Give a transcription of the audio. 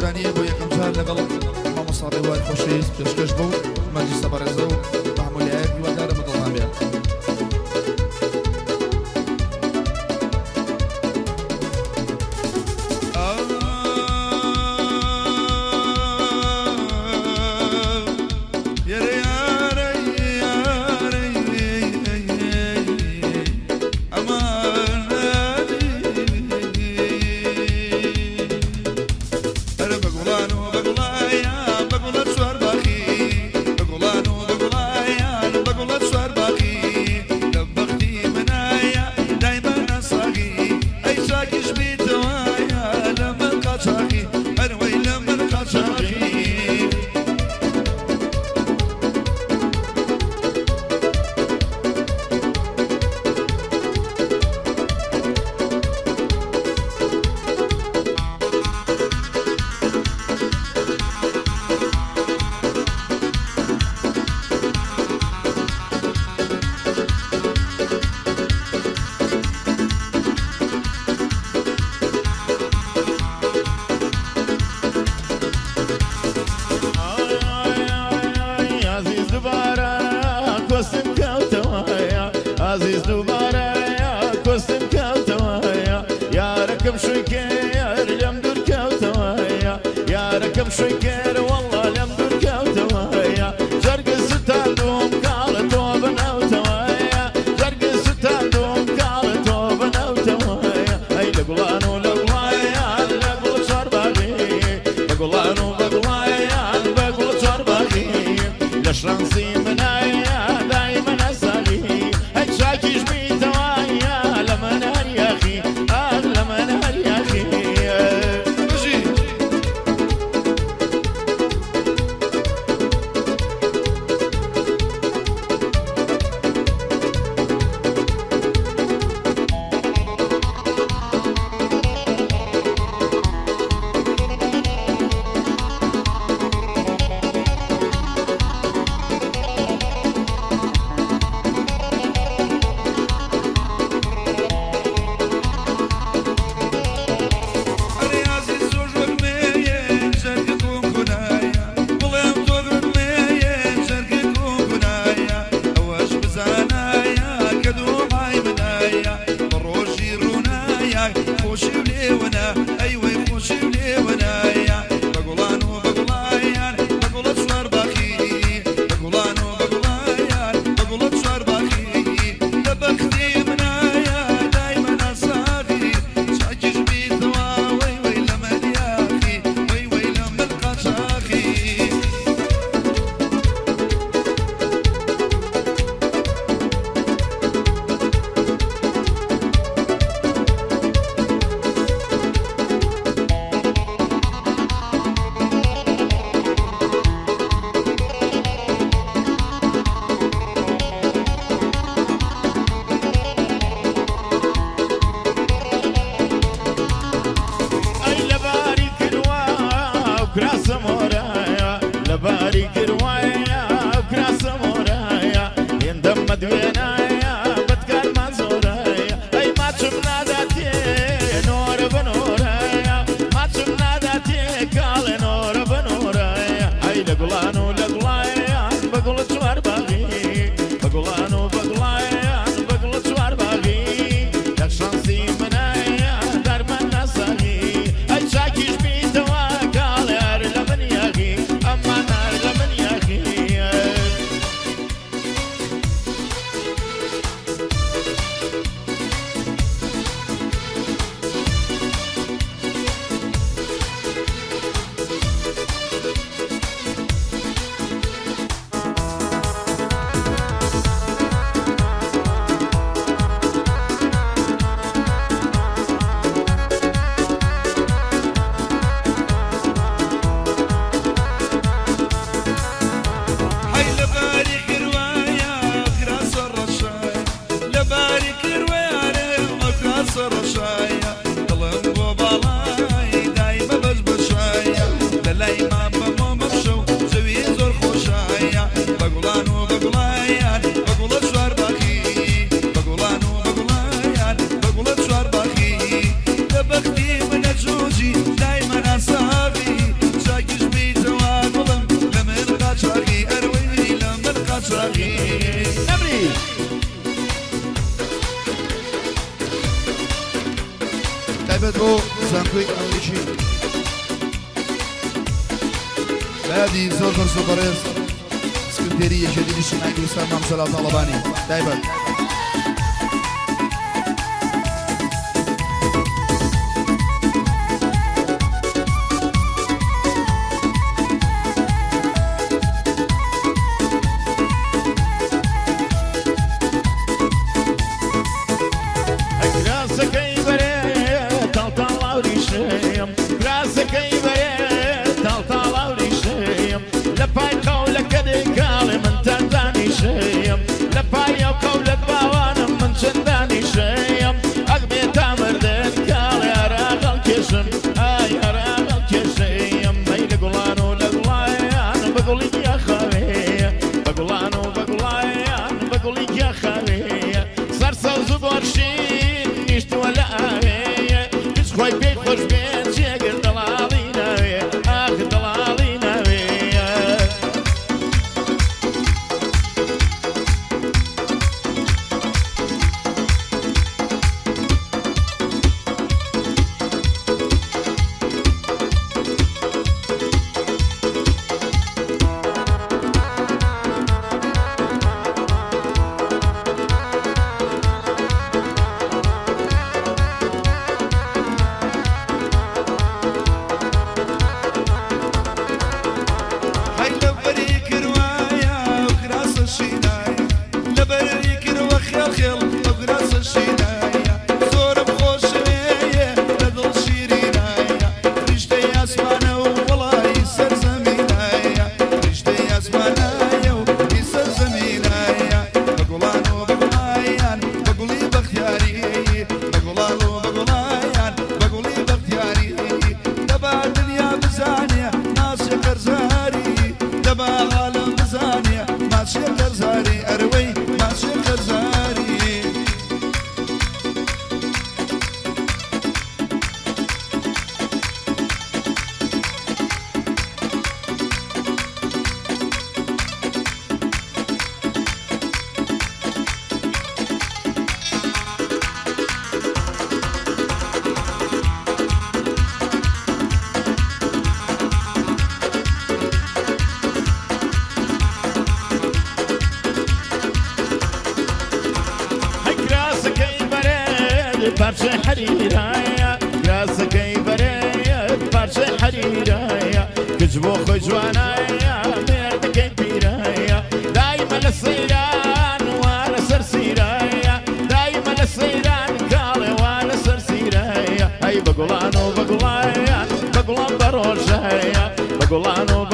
قوربانیە بۆ یەکەم جار لەگەڵ مامۆستا ڕێوای خۆشەویست پێشکەش بوو مەجلیسە بەڕێزە و مامۆلیایەت هیوادارە بەدڵمان بێت. عزیز دوباره کستم کەوتەوەیە یارەکەم شوێکێر لەم دوور کەوتەوەیە یارەکەم شوێکێر وەڵڵا لەم دوور کەوتەوەیە جەرگە ستاندوم کاڵە تۆ بنەوتەوەیە جەرگە ستاندوم کاڵە تۆ بنەوتەوەیە ئەی لە گوڵان و لە گوڵایان لە گوڵ چوارباغی لە گوڵان و بە گوڵایان بە گوڵ چوارباغی لە شڕەنسی منایە دایمە نەساغی شاكيش بيتوايا لما نهار يا اخي لما نهار يا اخي لباري كروايا وكراس مورايا يندم مدوينايا بتكال منصورايا اي ما تشمنا ذاتي نور بنورايا ما تشمنا ذاتي قال نور بنورايا اي لقلانو لقلايا بقول شوار باغي بقلانو بقلايا بقول شوار باغي لك شانسي منايا دار من نساغي اي شاكيش بيتوا قال يار لمن ياغي اما نار لمن ياغي كويك أمريكي بادي زوفر سوبريز اسكندرية جديد الشمعي وسام صلاة طلباني دايما parça حريرايا راسك بريت parça حريرايا كجبو خجوانايا مردك بيرايا دايما الصيران وانا سرسيرايا دايما الصيران قالي وانا سرسيرايا اي بقولانو بقولان بروجايا بقولانو